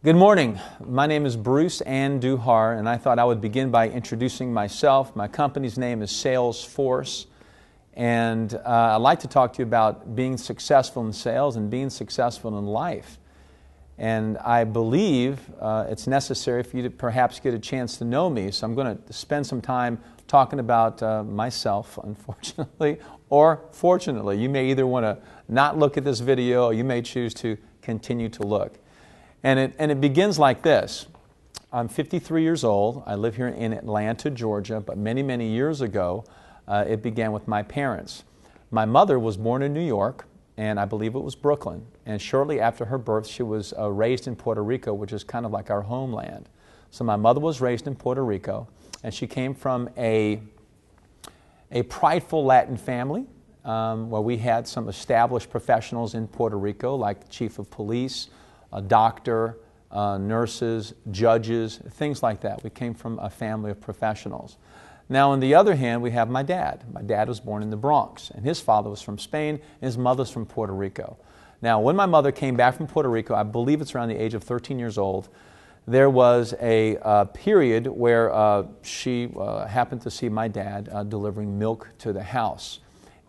Good morning. My name is Bruce Andujar, and I thought I would begin by introducing myself. My company's name is Salesforce, and I'd like to talk to you about being successful in sales and being successful in life. And I believe it's necessary for you to perhaps get a chance to know me, so I'm going to spend some time talking about myself, unfortunately, or fortunately. You may either want to not look at this video, or you may choose to continue to look. And it begins like this. I'm 53 years old. I live here in Atlanta, Georgia, but many, many years ago, it began with my parents. My mother was born in New York, and I believe it was Brooklyn. And shortly after her birth, she was raised in Puerto Rico, which is kind of like our homeland. So my mother was raised in Puerto Rico, and she came from a prideful Latin family where we had some established professionals in Puerto Rico, like the chief of police, a doctor, nurses, judges, things like that. We came from a family of professionals. Now, on the other hand, we have my dad. My dad was born in the Bronx, and his father was from Spain, and his mother's from Puerto Rico. Now, when my mother came back from Puerto Rico, I believe it's around the age of 13 years old, there was a period where she happened to see my dad delivering milk to the house.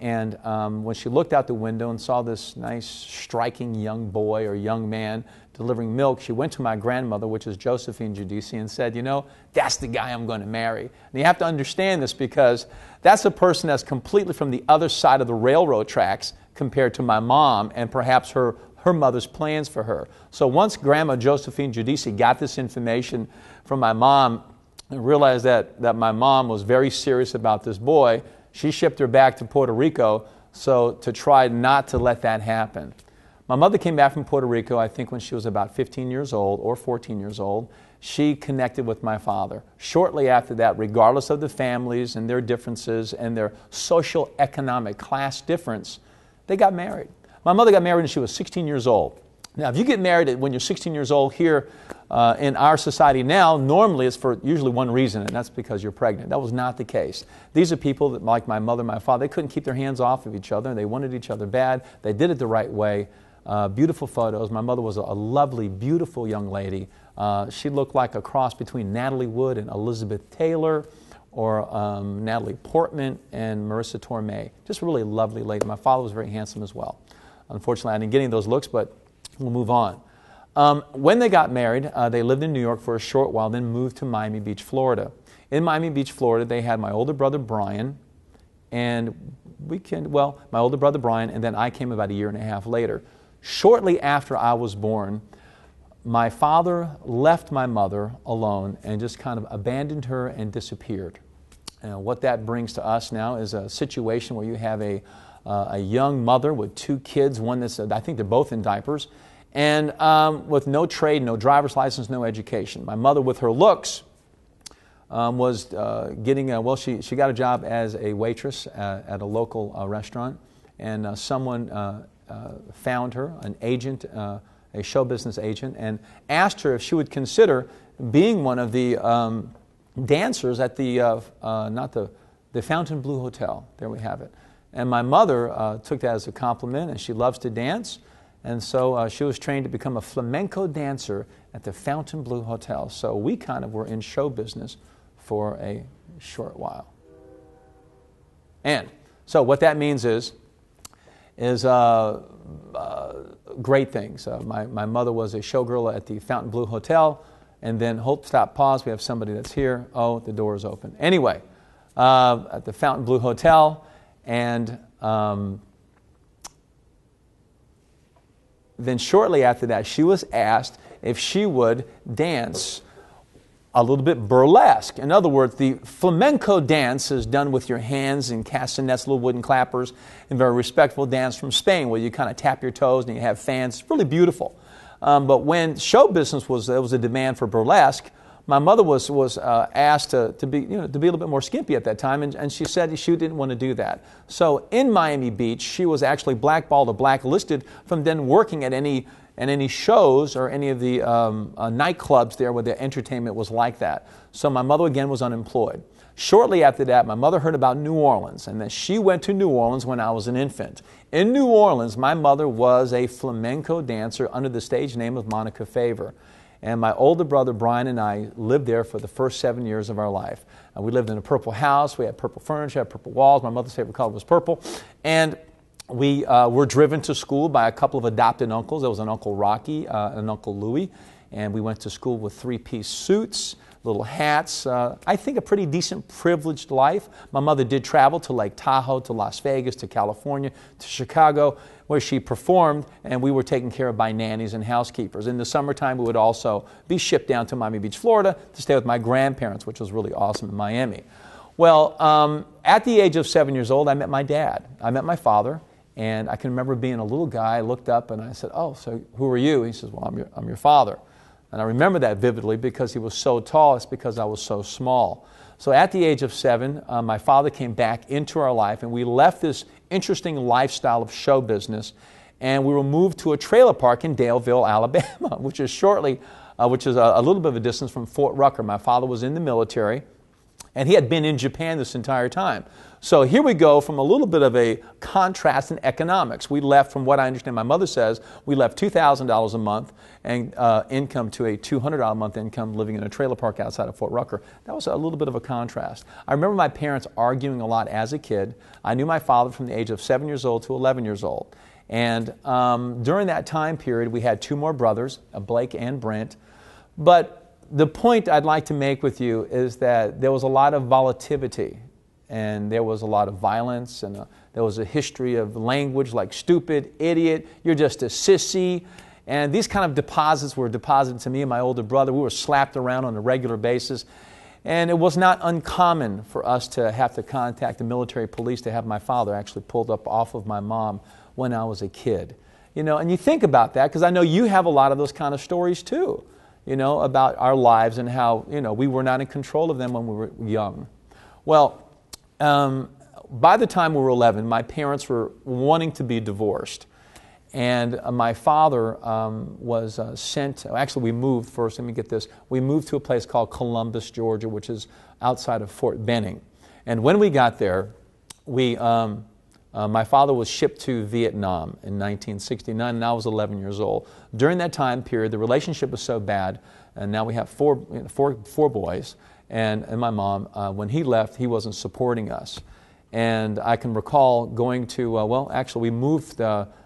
And when she looked out the window and saw this nice, striking young boy or young man delivering milk, she went to my grandmother, which is Josephine Giudice, and said, you know, that's the guy I'm going to marry. And you have to understand this because that's a person that's completely from the other side of the railroad tracks compared to my mom and perhaps her mother's plans for her. So once Grandma Josephine Giudice got this information from my mom and realized that my mom was very serious about this boy, she shipped her back to Puerto Rico so to try not to let that happen. My mother came back from Puerto Rico, I think when she was about 15 years old or 14 years old. She connected with my father. Shortly after that, regardless of the families and their differences and their social economic class difference, they got married. My mother got married when she was 16 years old. Now, if you get married when you're 16 years old here in our society now, normally it's for usually one reason, and that's because you're pregnant. That was not the case. These are people that, like my mother and my father, they couldn't keep their hands off of each other. They wanted each other bad. They did it the right way. Beautiful photos. My mother was a lovely, beautiful young lady. She looked like a cross between Natalie Wood and Elizabeth Taylor, or Natalie Portman and Marissa Tomei. Just a really lovely lady. My father was very handsome as well. Unfortunately, I didn't get any of those looks, but we'll move on. When they got married, they lived in New York for a short while, then moved to Miami Beach, Florida. In Miami Beach, Florida, they had my older brother, Brian, and my older brother, Brian, and then I came about a year and a half later. Shortly after I was born, my father left my mother alone and just kind of abandoned her and disappeared. What that brings to us now is a situation where you have a young mother with two kids, one that's, I think they're both in diapers, and with no trade, no driver's license, no education. My mother, with her looks, was getting, she got a job as a waitress at a local restaurant, and someone found her, an agent, a show business agent, and asked her if she would consider being one of the dancers at the Fontainebleau Hotel. There we have it. And my mother took that as a compliment, and she loves to dance. And so she was trained to become a flamenco dancer at the Fontainebleau Hotel. So we kind of were in show business for a short while. And so what that means is great things. My mother was a showgirl at the Fontainebleau Hotel, and then stop, pause, we have somebody that's here. Oh, the door is open. Anyway, at the Fontainebleau Hotel, and then shortly after that, she was asked if she would dance a little bit burlesque. In other words, the flamenco dance is done with your hands and castanets, little wooden clappers, and very respectful dance from Spain where you kind of tap your toes and you have fans. It's really beautiful. But when show business there was a demand for burlesque, my mother was asked to be a little bit more skimpy at that time, and she said she didn't want to do that. So in Miami Beach, she was actually blackballed or blacklisted from then working at any shows or any of the nightclubs there where the entertainment was like that. So my mother again was unemployed. Shortly after that, my mother heard about New Orleans, and then she went to New Orleans when I was an infant. In New Orleans, my mother was a flamenco dancer under the stage name of Monica Favor. And my older brother, Brian, and I lived there for the first 7 years of our life. We lived in a purple house. We had purple furniture, had purple walls. My mother's favorite color was purple. And we were driven to school by a couple of adopted uncles. There was an Uncle Rocky, and Uncle Louie. And we went to school with three-piece suits, little hats. I think a pretty decent, privileged life. My mother did travel to Lake Tahoe, to Las Vegas, to California, to Chicago, where she performed, and we were taken care of by nannies and housekeepers. In the summertime, we would also be shipped down to Miami Beach, Florida, to stay with my grandparents, which was really awesome in Miami. Well, at the age of 7 years old, I met my dad. I met my father, and I can remember being a little guy. I looked up and I said, "Oh, so who are you?" He says, "Well, I'm your father." And I remember that vividly because he was so tall. It's because I was so small. So at the age of 7, my father came back into our life, and we left this interesting lifestyle of show business, and we were moved to a trailer park in Daleville, Alabama, which is a little bit of a distance from Fort Rucker. My father was in the military, and he had been in Japan this entire time. So here we go from a little bit of a contrast in economics. We left, from what I understand my mother says, we left $2,000 a month and income to a $200 a month income living in a trailer park outside of Fort Rucker. That was a little bit of a contrast. I remember my parents arguing a lot as a kid. I knew my father from the age of 7 years old to 11 years old. And during that time period, we had 2 more brothers, Blake and Brent. But the point I'd like to make with you is that there was a lot of volatility, and there was a lot of violence, and there was a history of language like stupid, idiot, you're just a sissy. And these kind of deposits were deposited to me and my older brother. We were slapped around on a regular basis. And it was not uncommon for us to have to contact the military police to have my father actually pulled up off of my mom when I was a kid. You know, and you think about that, because I know you have a lot of those kind of stories too, you know, about our lives and how, you know, we were not in control of them when we were young. Well, by the time we were 11, my parents were wanting to be divorced. And my father was sent, actually we moved first, let me get this, we moved to a place called Columbus, Georgia, which is outside of Fort Benning. And when we got there, my father was shipped to Vietnam in 1969, and I was 11 years old. During that time period, the relationship was so bad, and now we have four boys, and my mom, when he left, he wasn't supporting us. And I can recall going to, well, actually we moved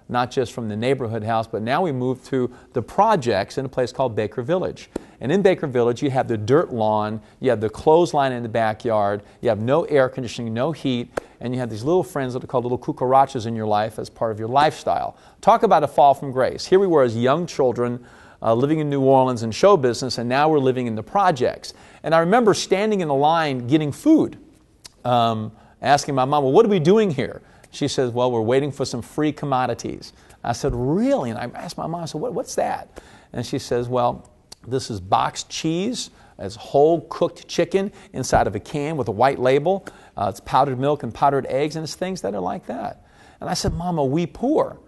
not just from the neighborhood house, but now we moved to the projects in a place called Baker Village. And in Baker Village, you have the dirt lawn, you have the clothesline in the backyard, you have no air conditioning, no heat, and you have these little friends that are called little cucarachas in your life as part of your lifestyle. Talk about a fall from grace. Here we were as young children living in New Orleans in show business, and now we're living in the projects. And I remember standing in a line getting food, asking my mom, well, what are we doing here? She says, well, we're waiting for some free commodities. I said, really? And I asked my mom, I said, what's that? And she says, well, this is boxed cheese. It's whole cooked chicken inside of a can with a white label. It's powdered milk and powdered eggs, and it's things that are like that. And I said, Mom, are we poor?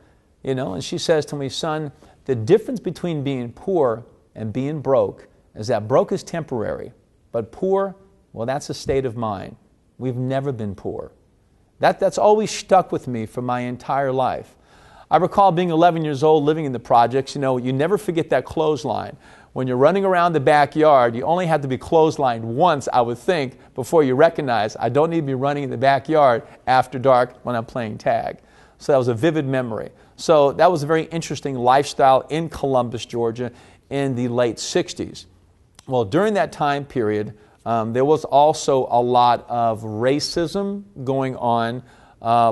You know, and she says to me, son, the difference between being poor and being broke is that broke is temporary, but poor, well, that's a state of mind. We've never been poor. That's always stuck with me for my entire life. I recall being 11 years old, living in the projects. You know, you never forget that clothesline. When you're running around the backyard, you only have to be clotheslined once, I would think, before you recognize, I don't need to be running in the backyard after dark when I'm playing tag. So that was a vivid memory. So that was a very interesting lifestyle in Columbus, Georgia in the late 60s. Well, during that time period, there was also a lot of racism going on,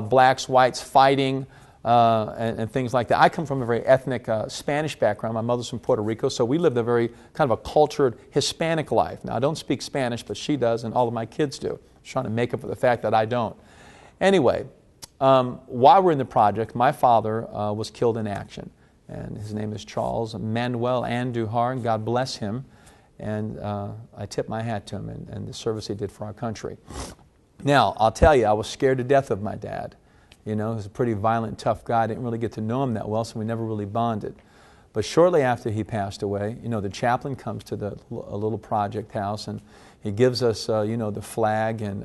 blacks, whites fighting, and things like that. I come from a very ethnic Spanish background. My mother's from Puerto Rico, so we lived a very kind of a cultured Hispanic life. Now, I don't speak Spanish, but she does, and all of my kids do. I'm trying to make up for the fact that I don't. Anyway, while we're in the project, my father was killed in action, and his name is Charles Manuel Andujar, and God bless him. And I tip my hat to him and the service he did for our country. Now, I'll tell you, I was scared to death of my dad. You know, he was a pretty violent, tough guy. I didn't really get to know him that well, so we never really bonded. But shortly after he passed away, you know, the chaplain comes to a little project house, and he gives us, you know, the flag and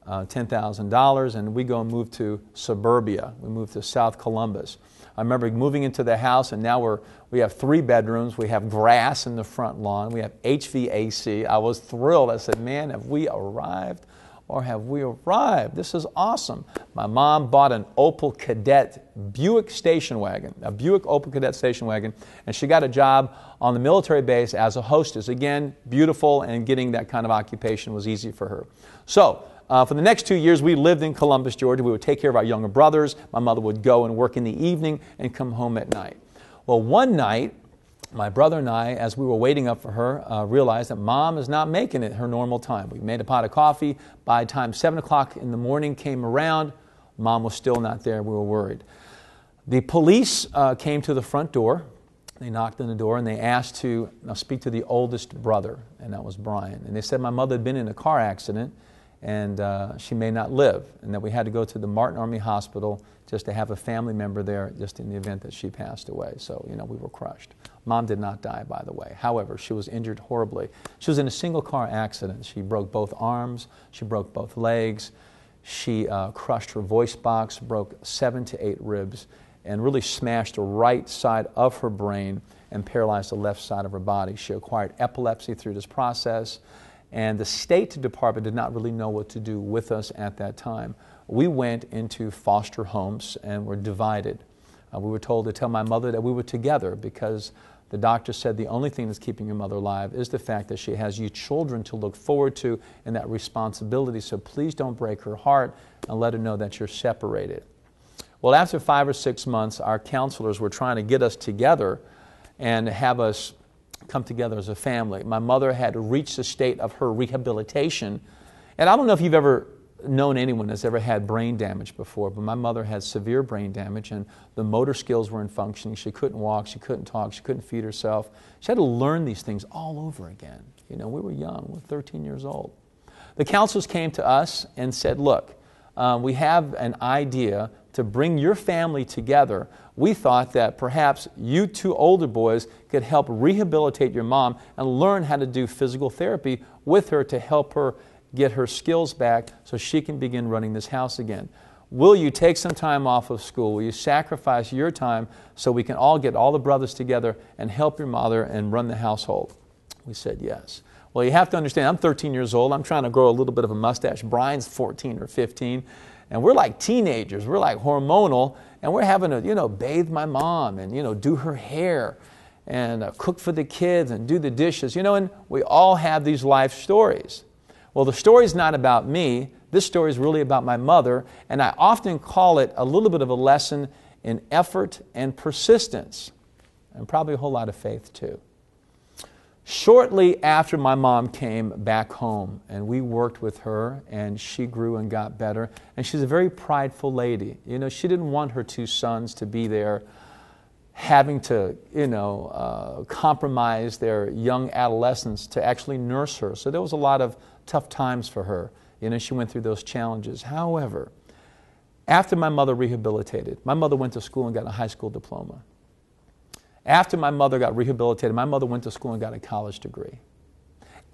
$10,000, and we go and move to suburbia. We moved to South Columbus. I remember moving into the house, and now we have 3 bedrooms. We have grass in the front lawn. We have HVAC. I was thrilled. I said, man, have we arrived or have we arrived? This is awesome. My mom bought an Opel Kadett Buick station wagon, a Buick Opel Kadett station wagon, and she got a job on the military base as a hostess. Again, beautiful, and getting that kind of occupation was easy for her. So, for the next 2 years, we lived in Columbus, Georgia. We would take care of our younger brothers. My mother would go and work in the evening and come home at night. Well, one night, my brother and I, as we were waiting up for her, realized that Mom is not making it her normal time. We made a pot of coffee. By the time 7 o'clock in the morning came around, Mom was still not there. We were worried. The police came to the front door. They knocked on the door and they asked to speak to the oldest brother, and that was Brian. And they said my mother had been in a car accident and she may not live, and that we had to go to the Martin Army Hospital just to have a family member there just in the event that she passed away. So, we were crushed. Mom did not die, by the way. However, she was injured horribly. She was in a single car accident. She broke both arms, she broke both legs, she crushed her voice box, broke 7 to 8 ribs, and really smashed the right side of her brain and paralyzed the left side of her body. She acquired epilepsy through this process. And the State Department did not really know what to do with us at that time. We went into foster homes and were divided. We were told to tell my mother that we were together because the doctor said the only thing that's keeping your mother alive is the fact that she has you children to look forward to and that responsibility. So please don't break her heart and let her know that you're separated. Well, after 5 or 6 months, our counselors were trying to get us together and have us come together as a family. My mother had reached the state of her rehabilitation. And I don't know if you've ever known anyone that's ever had brain damage before, but my mother had severe brain damage and the motor skills weren't functioning. She couldn't walk, she couldn't talk, she couldn't feed herself. She had to learn these things all over again. We were young, we were 13 years old. The counselors came to us and said, look, we have an idea to bring your family together. We thought that perhaps you 2 older boys could help rehabilitate your mom and learn how to do physical therapy with her to help her get her skills back so she can begin running this house again. Will you take some time off of school? Will you sacrifice your time so we can all get all the brothers together and help your mother and run the household? We said yes. Well, you have to understand, I'm 13 years old. I'm trying to grow a little bit of a mustache. Brian's 14 or 15. And we're like teenagers. We're like hormonal. And we're having to, bathe my mom and, do her hair and cook for the kids and do the dishes. And we all have these life stories. Well, the story's not about me. This story is really about my mother. And I often call it a little bit of a lesson in effort and persistence. And probably a whole lot of faith, too. Shortly after my mom came back home, and we worked with her, and she grew and got better, and she's a very prideful lady. She didn't want her 2 sons to be there having to, compromise their young adolescence to actually nurse her. So there was a lot of tough times for her. She went through those challenges. However, after my mother rehabilitated, my mother went to school and got a high school diploma. After my mother got rehabilitated, my mother went to school and got a college degree.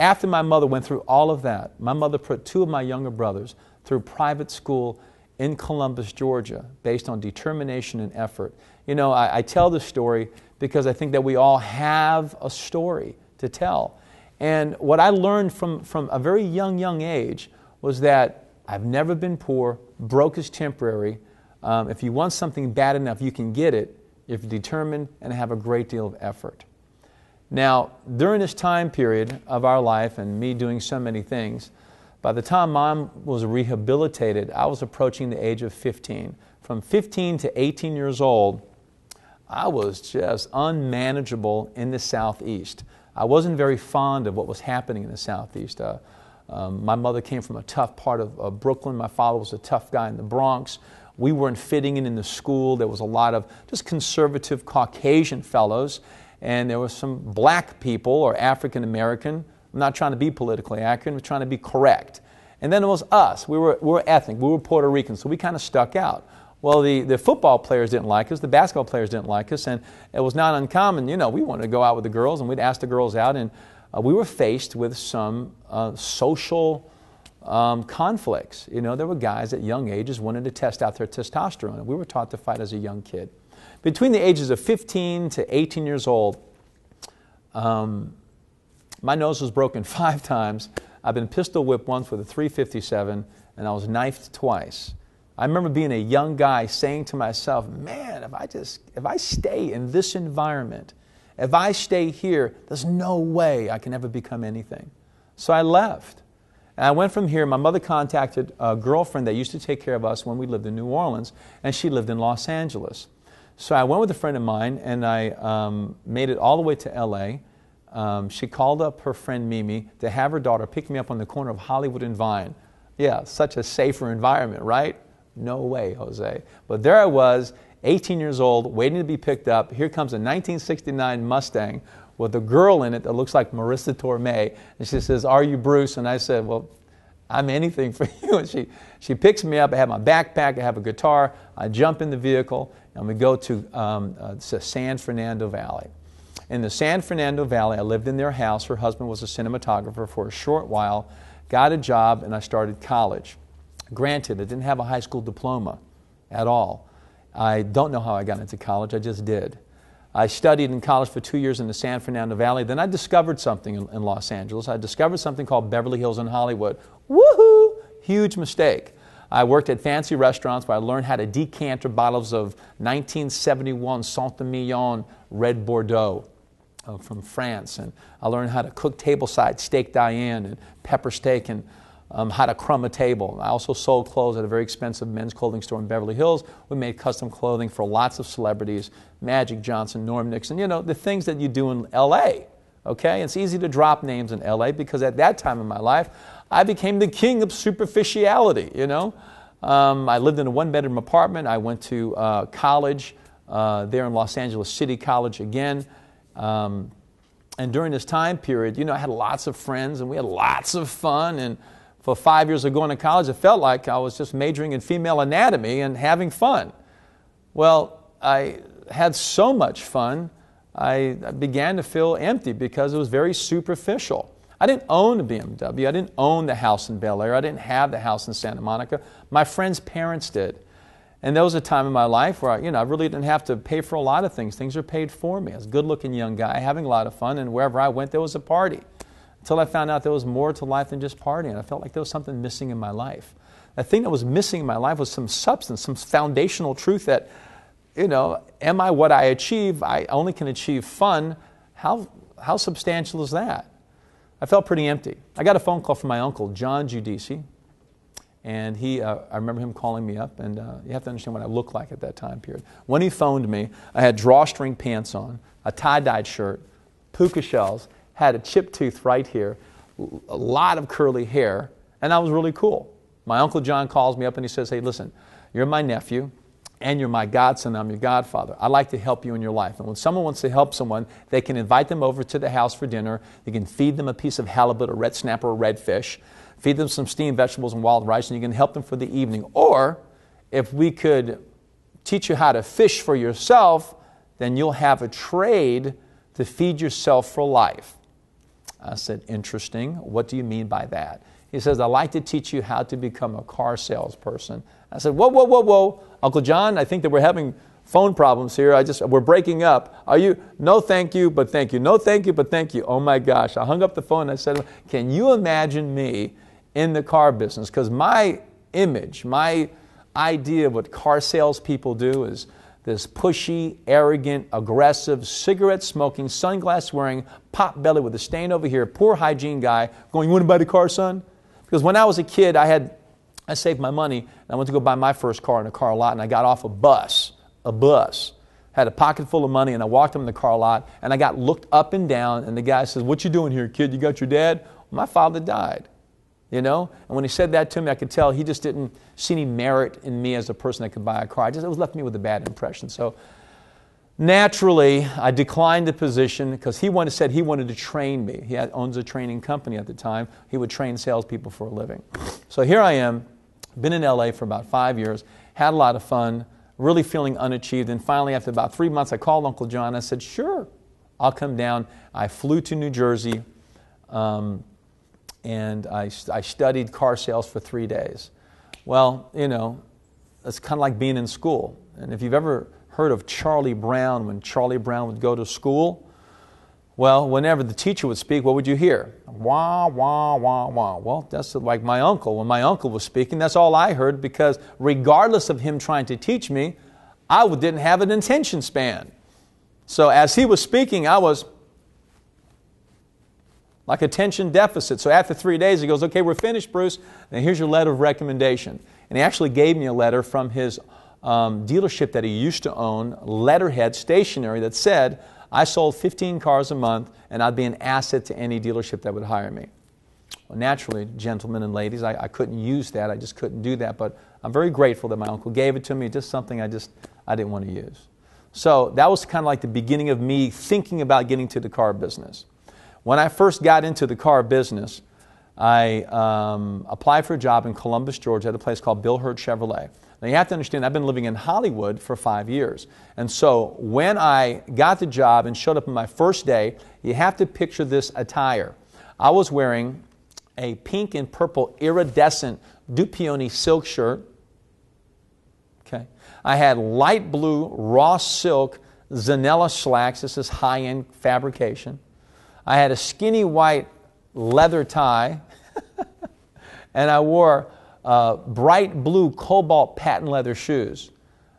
After my mother went through all of that, my mother put 2 of my younger brothers through private school in Columbus, Georgia, based on determination and effort. I tell this story because I think that we all have a story to tell. And what I learned from a very young age was that I've never been poor, broke is temporary. If you want something bad enough, you can get it if you're determined and have a great deal of effort. Now, during this time period of our life and me doing so many things, by the time Mom was rehabilitated, I was approaching the age of 15. From 15 to 18 years old, I was just unmanageable in the Southeast. I wasn't very fond of what was happening in the Southeast. My mother came from a tough part of Brooklyn. My father was a tough guy in the Bronx. We weren't fitting in the school. There was a lot of just conservative Caucasian fellows, and there were some black people or African American. I'm not trying to be politically accurate. We're trying to be correct. And then it was us. We were ethnic. We were Puerto Rican, so we kind of stuck out. Well, the football players didn't like us. The basketball players didn't like us, and it was not uncommon. We wanted to go out with the girls, and we'd ask the girls out, and we were faced with some social conflicts. You know, there were guys at young ages wanting to test out their testosterone. We were taught to fight as a young kid. Between the ages of 15 to 18 years old, my nose was broken 5 times. I've been pistol whipped once with a .357, and I was knifed twice. I remember being a young guy saying to myself, man, if I stay in this environment, if I stay here, there's no way I can ever become anything. So I left. And I went from here. My mother contacted a girlfriend that used to take care of us when we lived in New Orleans, and she lived in Los Angeles. So I went with a friend of mine, and I made it all the way to L.A. She called up her friend Mimi to have her daughter pick me up on the corner of Hollywood and Vine. Yeah, such a safer environment, right? No way, Jose. But there I was, 18 years old, waiting to be picked up. Here comes a 1969 Mustang with a girl in it that looks like Marissa Tomei. And she says, are you Bruce? And I said, well, I'm anything for you. And she picks me up. I have my backpack. I have a guitar. I jump in the vehicle, and we go to San Fernando Valley. In the San Fernando Valley, I lived in their house. Her husband was a cinematographer for a short while, got a job, and I started college. Granted, I didn't have a high school diploma at all. I don't know how I got into college. I just did. I studied in college for 2 years in the San Fernando Valley. Then I discovered something in Los Angeles. I discovered something called Beverly Hills and Hollywood. Woohoo! Huge mistake. I worked at fancy restaurants where I learned how to decanter bottles of 1971 Saint-Emilion Red Bordeaux from France. And I learned how to cook tableside steak Diane and pepper steak and how to crumb a table. I also sold clothes at a very expensive men's clothing store in Beverly Hills. We made custom clothing for lots of celebrities, Magic Johnson, Norm Nixon, you know, the things that you do in L.A., okay? It's easy to drop names in L.A. because at that time in my life, I became the king of superficiality, you know? I lived in a one-bedroom apartment. I went to college there in Los Angeles City College again. And during this time period, you know, I had lots of friends and we had lots of fun. And for 5 years of going to college, it felt like I was just majoring in female anatomy and having fun. Well, I had so much fun, I began to feel empty because it was very superficial. I didn't own a BMW. I didn't own the house in Bel Air. I didn't have the house in Santa Monica. My friends' parents did. And there was a time in my life where I really didn't have to pay for a lot of things. Things were paid for me. I was a good-looking young guy, having a lot of fun, and wherever I went, there was a party. Until I found out there was more to life than just partying. I felt like there was something missing in my life. The thing that was missing in my life was some substance, some foundational truth that, am I what I achieve? I only can achieve fun. How substantial is that? I felt pretty empty. I got a phone call from my uncle, John Giudice, and I remember him calling me up, and you have to understand what I looked like at that time period. When he phoned me, I had drawstring pants on, a tie-dyed shirt, puka shells, had a chipped tooth right here, a lot of curly hair, and I was really cool. My Uncle John calls me up and he says, hey, listen, you're my nephew, and you're my godson, I'm your godfather. I'd like to help you in your life. And when someone wants to help someone, they can invite them over to the house for dinner. They can feed them a piece of halibut or red snapper or redfish, feed them some steamed vegetables and wild rice, and you can help them for the evening. Or if we could teach you how to fish for yourself, then you'll have a trade to feed yourself for life. I said, interesting. What do you mean by that? He says, I'd like to teach you how to become a car salesperson. I said, whoa. Uncle John, I think that we're having phone problems here. We're breaking up. Are you? No, thank you, but thank you. No, thank you, but thank you. Oh my gosh. I hung up the phone and I said, can you imagine me in the car business? Because my image, my idea of what car salespeople do is this pushy, arrogant, aggressive, cigarette-smoking, sunglass-wearing, pot-belly with a stain over here, poor hygiene guy going, you want to buy the car, son? Because when I was a kid, I saved my money, and I went to go buy my first car in a car lot, and I got off a bus, had a pocket full of money, and I walked up in the car lot, and I got looked up and down, and the guy says, what you doing here, kid? You got your dad? Well, my father died. And when he said that to me, I could tell he just didn't see any merit in me as a person that could buy a car. It was left me with a bad impression. So naturally, I declined the position because he said he wanted to train me. He owns a training company at the time. He would train salespeople for a living. So here I am, been in LA for about 5 years, had a lot of fun, really feeling unachieved. And finally, after about 3 months, I called Uncle John. I said, sure, I'll come down. I flew to New Jersey. and I studied car sales for 3 days. Well, you know, it's kind of like being in school. And if you've ever heard of Charlie Brown, when Charlie Brown would go to school, well, whenever the teacher would speak, what would you hear? Wah, wah, wah, wah. Well, that's like my uncle. When my uncle was speaking, that's all I heard, because regardless of him trying to teach me, I didn't have an attention span. So as he was speaking, I was like attention deficit. So after 3 days, he goes, okay, we're finished, Bruce. And here's your letter of recommendation. And he actually gave me a letter from his dealership that he used to own, letterhead stationery, that said, I sold 15 cars a month and I'd be an asset to any dealership that would hire me. Well, naturally, gentlemen and ladies, I couldn't use that. I just couldn't do that. But I'm very grateful that my uncle gave it to me. Just something I didn't want to use. So that was kind of like the beginning of me thinking about getting to the car business. When I first got into the car business, I applied for a job in Columbus, Georgia, at a place called Bill Hurt Chevrolet. Now you have to understand, I've been living in Hollywood for 5 years. And so when I got the job and showed up on my first day, you have to picture this attire. I was wearing a pink and purple iridescent Dupioni silk shirt. Okay. I had light blue raw silk Zanella slacks. This is high-end fabrication. I had a skinny white leather tie. And I wore bright blue cobalt patent leather shoes.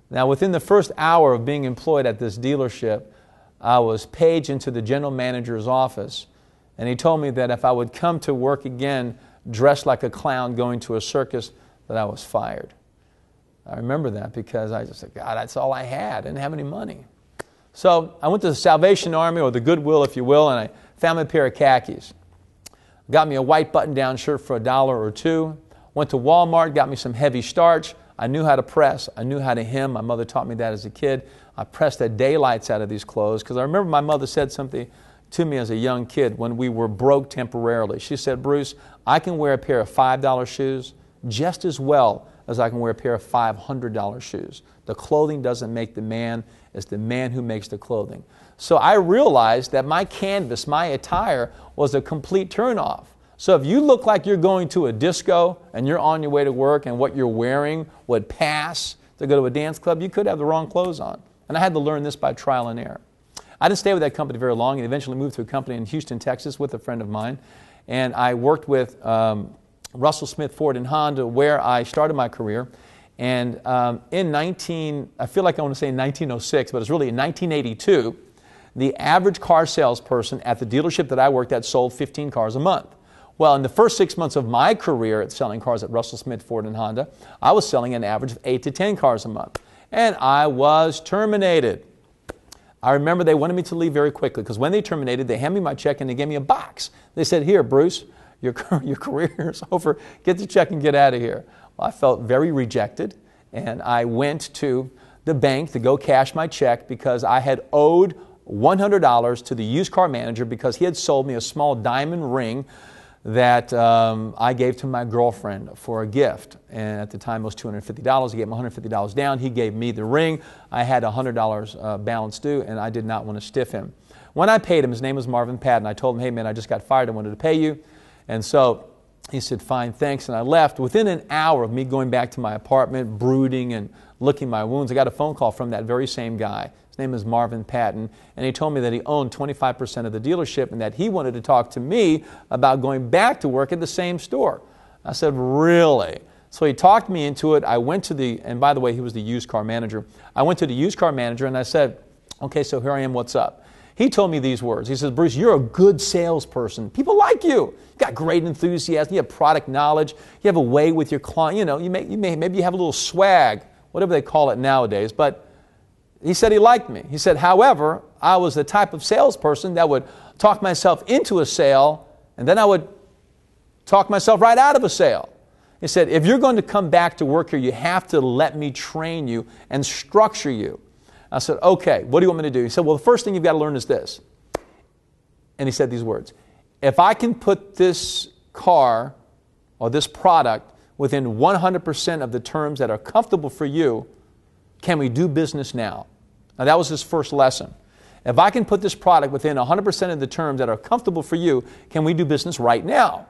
Now, within the first hour of being employed at this dealership, I was paged into the general manager's office, and he told me that if I would come to work again dressed like a clown going to a circus, that I was fired. I remember that because I just said, God, that's all I had. I didn't have any money. So I went to the Salvation Army, or the Goodwill, if you will, and I found me a pair of khakis. Got me a white button-down shirt for $1 or $2. Went to Walmart, got me some heavy starch. I knew how to press. I knew how to hem. My mother taught me that as a kid. I pressed the daylights out of these clothes because I remember my mother said something to me as a young kid when we were broke temporarily. She said, Bruce, I can wear a pair of $5 shoes just as well as I can wear a pair of $500 shoes. The clothing doesn't make the man, it's the man who makes the clothing. So I realized that my canvas, my attire, was a complete turnoff. So if you look like you're going to a disco and you're on your way to work and what you're wearing would pass to go to a dance club, you could have the wrong clothes on. And I had to learn this by trial and error. I didn't stay with that company very long and eventually moved to a company in Houston, Texas with a friend of mine. And I worked with Russell Smith Ford and Honda, where I started my career. And I feel like I want to say 1906, but it's really in 1982, the average car salesperson at the dealership that I worked at sold 15 cars a month. Well, in the first 6 months of my career at selling cars at Russell Smith Ford and Honda, I was selling an average of 8 to 10 cars a month. And I was terminated. I remember they wanted me to leave very quickly because when they terminated, they handed me my check and they gave me a box. They said, here, Bruce, your career is over. Get the check and get out of here. Well, I felt very rejected, and I went to the bank to go cash my check because I had owed $100 to the used car manager because he had sold me a small diamond ring that I gave to my girlfriend for a gift. And at the time it was $250. He gave me $150 down. He gave me the ring. I had $100 balance due, and I did not want to stiff him. When I paid him, his name was Marvin Patton. I told him, hey man, I just got fired. I wanted to pay you. And so he said, fine, thanks. And I left. Within an hour of me going back to my apartment, brooding and licking my wounds, I got a phone call from that very same guy. His name is Marvin Patton, and he told me that he owned 25% of the dealership and that he wanted to talk to me about going back to work at the same store. I said, really? So he talked me into it. I went to and by the way, he was the used car manager. I went to the used car manager and I said, okay, so here I am, what's up? He told me these words. He says, Bruce, you're a good salesperson. People like you. You've got great enthusiasm. You have product knowledge. You have a way with your client. You know, maybe you have a little swag, whatever they call it nowadays. But he said he liked me. He said, however, I was the type of salesperson that would talk myself into a sale, and then I would talk myself right out of a sale. He said, if you're going to come back to work here, you have to let me train you and structure you. I said, okay, what do you want me to do? He said, well, the first thing you've got to learn is this. And he said these words. If I can put this car or this product within 100% of the terms that are comfortable for you, can we do business now? Now, that was his first lesson. If I can put this product within 100% of the terms that are comfortable for you, can we do business right now?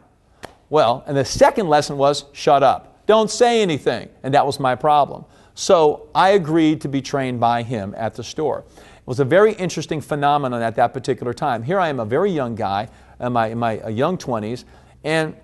Well, and the second lesson was shut up. Don't say anything. And that was my problem. So I agreed to be trained by him at the store. It was a very interesting phenomenon at that particular time. Here I am, a very young guy in my young 20s, and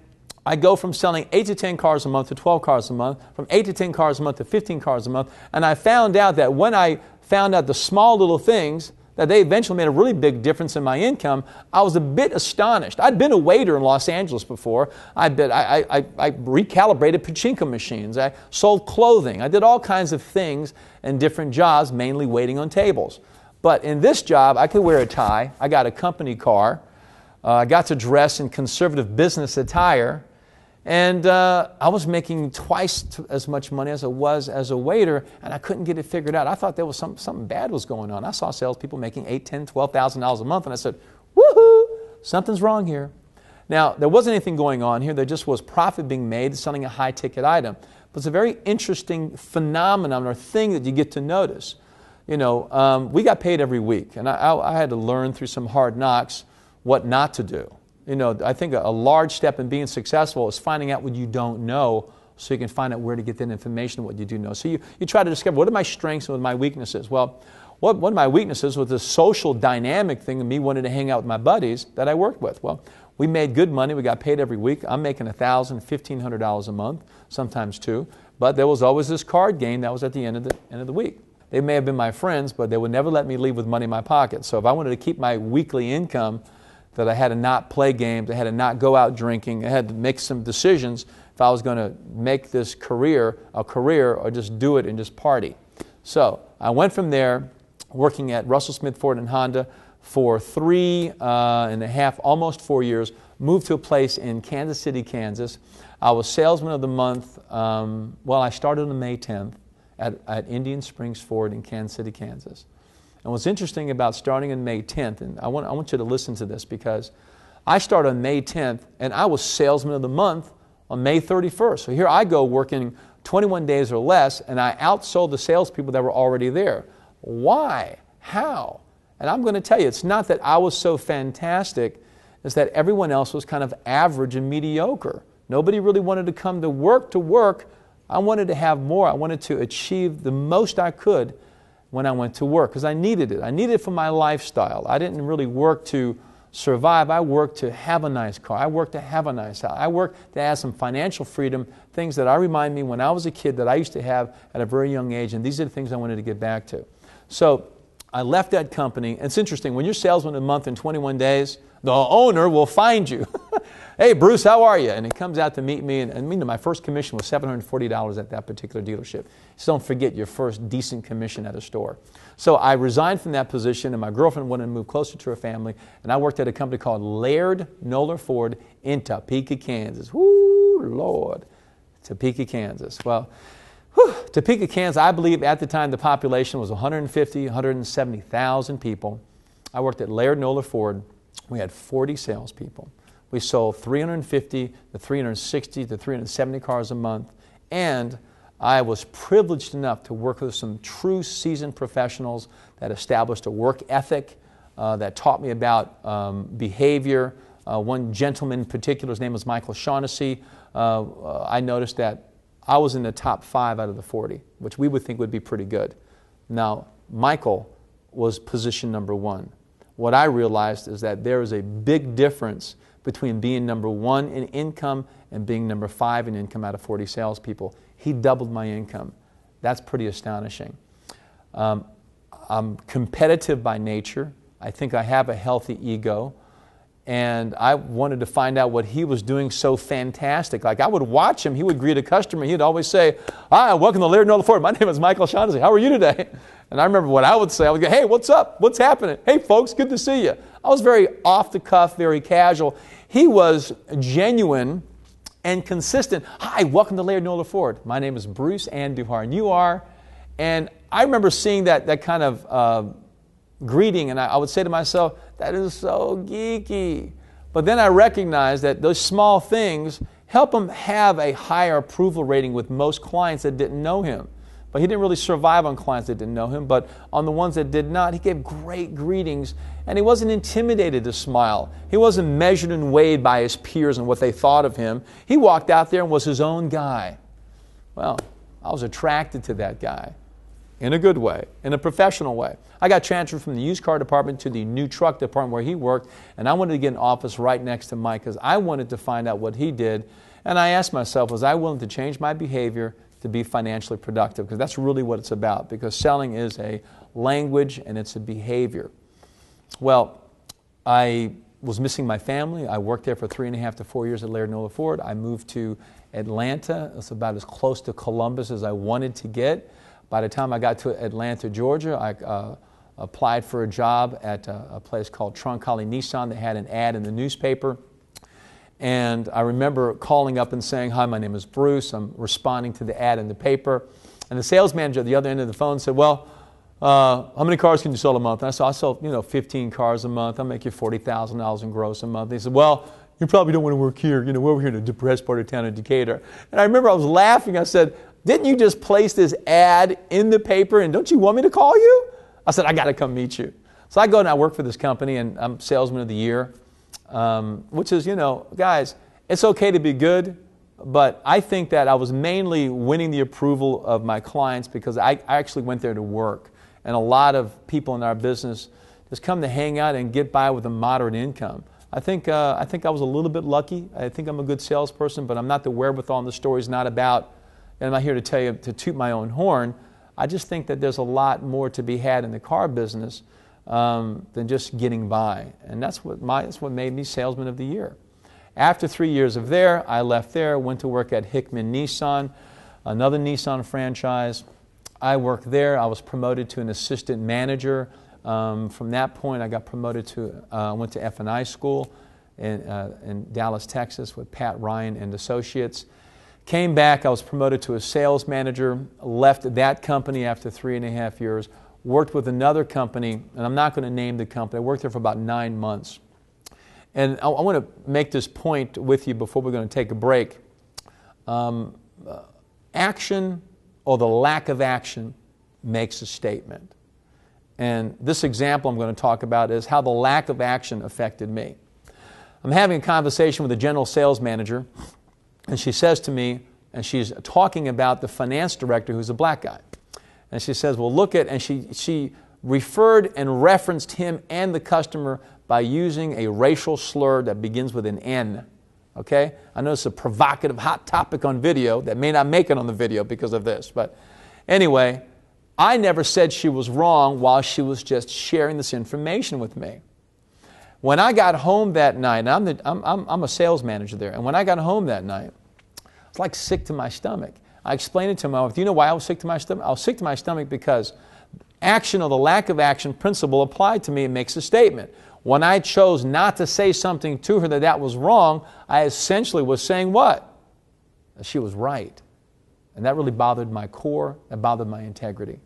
I go from selling 8 to 10 cars a month to 12 cars a month, from 8 to 10 cars a month to 15 cars a month, and I found out that when I found out the small little things, that they eventually made a really big difference in my income, I was a bit astonished. I'd been a waiter in Los Angeles before. I recalibrated pachinko machines. I sold clothing. I did all kinds of things in different jobs, mainly waiting on tables. But in this job, I could wear a tie. I got a company car. I got to dress in conservative business attire. And I was making twice as much money as I was as a waiter, and I couldn't get it figured out. I thought there was something bad was going on. I saw salespeople making $8,000, $10,000, $12,000 a month, and I said, woohoo, something's wrong here. Now, there wasn't anything going on here. There just was profit being made selling a high-ticket item. But it's a very interesting phenomenon or thing that you get to notice. You know, we got paid every week, and I had to learn through some hard knocks what not to do. You know, I think a large step in being successful is finding out what you don't know so you can find out where to get that information, what you do know. So you try to discover, what are my strengths and what are my weaknesses? Well, one of my weaknesses was the social dynamic thing of me wanting to hang out with my buddies that I worked with. Well, we made good money. We got paid every week. I'm making $1,000, $1,500 a month, sometimes two. But there was always this card game that was at the end of the week. They may have been my friends, but they would never let me leave with money in my pocket. So if I wanted to keep my weekly income, that I had to not play games, I had to not go out drinking, I had to make some decisions if I was going to make this career a career or just do it and just party. So I went from there working at Russell Smith Ford and Honda for 3.5, almost 4 years, moved to a place in Kansas City, Kansas. I was Salesman of the Month, I started on May 10th at Indian Springs Ford in Kansas City, Kansas. And what's interesting about starting on May 10th, and I want you to listen to this because I started on May 10th and I was Salesman of the Month on May 31st. So here I go working 21 days or less and I outsold the salespeople that were already there. Why? How? And I'm going to tell you, it's not that I was so fantastic, it's that everyone else was kind of average and mediocre. Nobody really wanted to come to work. I wanted to have more. I wanted to achieve the most I could when I went to work, because I needed it. I needed it for my lifestyle. I didn't really work to survive. I worked to have a nice car. I worked to have a nice house. I worked to have some financial freedom, things that I remind me when I was a kid that I used to have at a very young age, and these are the things I wanted to get back to. So I left that company. It's interesting, when you're Salesman of the Month in 21 days, the owner will find you. Hey, Bruce, how are you? And he comes out to meet me, and my first commission was $740 at that particular dealership. So don't forget your first decent commission at a store. So I resigned from that position, and my girlfriend wanted to move closer to her family, and I worked at a company called Laird Noller Ford in Topeka, Kansas. Woo, Lord, Topeka, Kansas. Well, Topeka, Kansas, I believe at the time the population was 170,000 people. I worked at Laird Noller Ford. We had 40 salespeople. We sold 350 to 360 to 370 cars a month, and I was privileged enough to work with some true seasoned professionals that established a work ethic, that taught me about behavior. One gentleman in particular, his name was Michael Shaughnessy. I noticed that I was in the top 5 out of the 40, which we would think would be pretty good. Now, Michael was position number 1. What I realized is that there is a big difference between being number 1 in income and being number 5 in income out of 40 salespeople. He doubled my income. That's pretty astonishing. I'm competitive by nature. I think I have a healthy ego. And I wanted to find out what he was doing so fantastic. Like, I would watch him. He would greet a customer. He'd always say, "Hi, welcome to Laird Noller Ford. My name is Michael Shaughnessy. How are you today?" And I remember what I would say. I would go, "Hey, what's up? What's happening? Hey, folks, good to see you." I was very off the cuff, very casual. He was genuine and consistent. "Hi, welcome to Laird Noller Ford. My name is Bruce Andujar, and you are." And I remember seeing that kind of greeting, and I would say to myself, that is so geeky. But then I recognized that those small things help him have a higher approval rating with most clients that didn't know him. but he didn't really survive on clients that didn't know him. But on the ones that did not, he gave great greetings, and he wasn't intimidated to smile. He wasn't measured and weighed by his peers and what they thought of him. He walked out there and was his own guy. Well, I was attracted to that guy in a good way, in a professional way. I got transferred from the used car department to the new truck department where he worked, and I wanted to get an office right next to Mike because I wanted to find out what he did. And I asked myself, was I willing to change my behavior to be financially productive? Because that's really what it's about, because selling is a language and it's a behavior. Well, I was missing my family. I worked there for 3.5 to 4 years at Laird Nola Ford. I moved to Atlanta. It's about as close to Columbus as I wanted to get. By the time I got to Atlanta, Georgia, I applied for a job at a place called Troncalli Nissan. They had an ad in the newspaper. And I remember calling up and saying, "Hi, my name is Bruce. I'm responding to the ad in the paper." And the sales manager at the other end of the phone said, "Well, how many cars can you sell a month?" And I said, "I sell 15 cars a month. I'll make you $40,000 in gross a month." He said, "Well, you probably don't want to work here. We're over here in a depressed part of town in Decatur." And I remember I was laughing. I said, "Didn't you just place this ad in the paper, and don't you want me to call you?" I said, "I got to come meet you." So I go and I work for this company, and I'm Salesman of the Year, which is, guys, it's okay to be good, but I think that I was mainly winning the approval of my clients because I actually went there to work. And a lot of people in our business just come to hang out and get by with a moderate income. I think I was a little bit lucky. I think I'm a good salesperson, but I'm not the wherewithal, and the story's not about, and I'm not here to tell you to toot my own horn. I just think that there's a lot more to be had in the car business than just getting by. And that's what made me Salesman of the Year. After 3 years of there, I left there, went to work at Hickman Nissan, another Nissan franchise. I worked there. I was promoted to an assistant manager. From that point, I got promoted to, went to F&I school in Dallas, Texas with Pat Ryan and Associates. Came back, I was promoted to a sales manager, left that company after 3.5 years, worked with another company, and I'm not going to name the company. I worked there for about 9 months. And I want to make this point with you before we're going to take a break. Action or the lack of action makes a statement. And this example I'm going to talk about is how the lack of action affected me. I'm having a conversation with a general sales manager, and she says to me, and she's talking about the finance director who's a black guy. And she says, well, look at, and she referred and referenced him and the customer by using a racial slur that begins with an N. Okay? I know it's a provocative, hot topic on video that may not make it on the video because of this. But anyway, I never said she was wrong while she was just sharing this information with me. When I got home that night, and I'm a sales manager there, and when I got home that night, I was like sick to my stomach. I explained it to my wife. Do you know why I was sick to my stomach? I was sick to my stomach because action or the lack of action principle applied to me and makes a statement. When I chose not to say something to her that was wrong, I essentially was saying what? That she was right. And that really bothered my core. That bothered my integrity.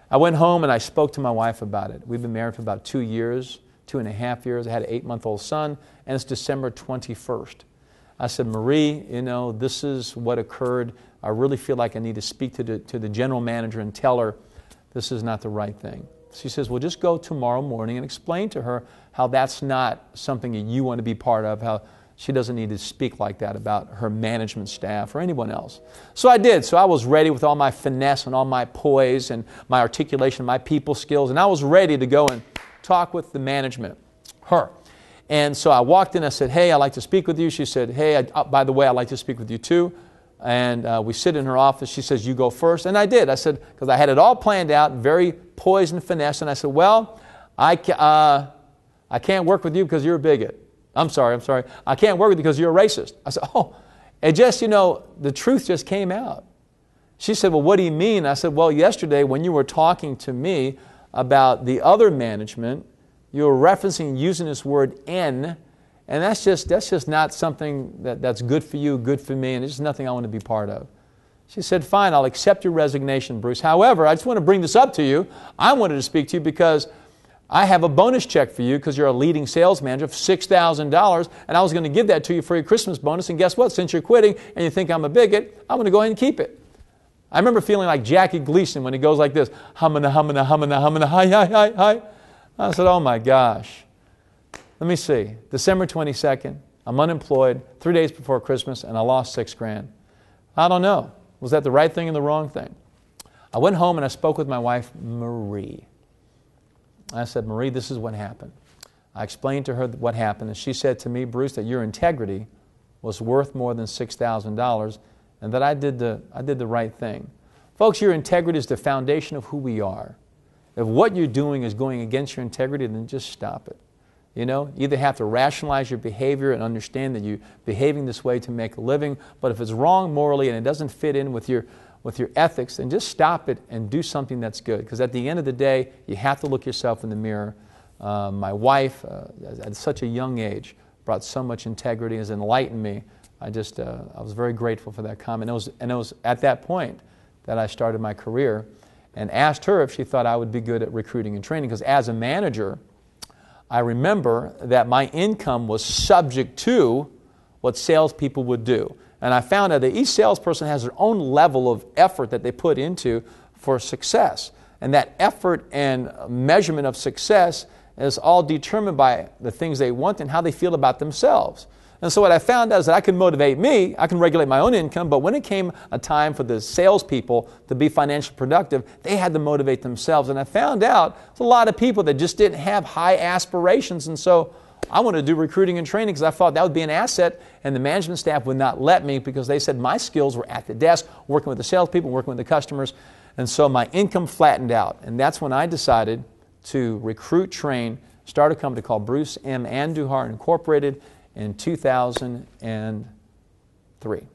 I went home and I spoke to my wife about it. We've been married for about 2 years, 2.5 years. I had an 8-month-old son, and it's December 21st. I said, Marie, this is what occurred. I really feel like I need to speak to the general manager and tell her this is not the right thing. She says, well, just go tomorrow morning and explain to her how that's not something that you want to be part of, how she doesn't need to speak like that about her management staff or anyone else. So I did. So I was ready with all my finesse and all my poise and my articulation, my people skills, and I was ready to go and talk with the management, her. And so I walked in, I said, hey, I'd like to speak with you. She said, hey, by the way, I'd like to speak with you too. And we sit in her office. She says, you go first. And I did. I said, because I had it all planned out, very poised and finesse. And I said, well, I can't work with you because you're a bigot. I'm sorry. I can't work with you because you're a racist. I said, oh, it just, the truth just came out. She said, well, what do you mean? I said, well, yesterday when you were talking to me about the other management, you were referencing using this word N, and that's just not something that's good for you, good for me, and it's just nothing I want to be part of. She said, fine, I'll accept your resignation, Bruce. However, I just want to bring this up to you. I wanted to speak to you because I have a bonus check for you because you're a leading sales manager of $6,000, and I was going to give that to you for your Christmas bonus, and guess what? Since you're quitting and you think I'm a bigot, I'm going to go ahead and keep it. I remember feeling like Jackie Gleason when he goes like this, humming, humming, humming, humming, hi, hi, hi, hi. I said, oh my gosh. Let me see. December 22nd, I'm unemployed, 3 days before Christmas, and I lost $6,000. I don't know. Was that the right thing or the wrong thing? I went home and I spoke with my wife, Marie. I said, Marie, this is what happened. I explained to her what happened, and she said to me, Bruce, that your integrity was worth more than $6,000, and that I did the right thing. Folks, your integrity is the foundation of who we are. If what you're doing is going against your integrity, then just stop it. You know, you either have to rationalize your behavior and understand that you're behaving this way to make a living, but if it's wrong morally and it doesn't fit in with your ethics, then just stop it and do something that's good. Because at the end of the day, you have to look yourself in the mirror. My wife, at such a young age, brought so much integrity, has enlightened me. I was very grateful for that comment. It was at that point that I started my career and asked her if she thought I would be good at recruiting and training. Because as a manager, I remember that my income was subject to what salespeople would do. And I found out that each salesperson has their own level of effort that they put into for success. And that effort and measurement of success is all determined by the things they want and how they feel about themselves. And so what I found out is that I can motivate me, I can regulate my own income, but when it came a time for the salespeople to be financially productive, they had to motivate themselves. And I found out there's a lot of people that just didn't have high aspirations, and so I wanted to do recruiting and training because I thought that would be an asset, and the management staff would not let me because they said my skills were at the desk, working with the salespeople, working with the customers, and so my income flattened out. And that's when I decided to recruit, train, start a company called Bruce M. Andujar Incorporated in 2003.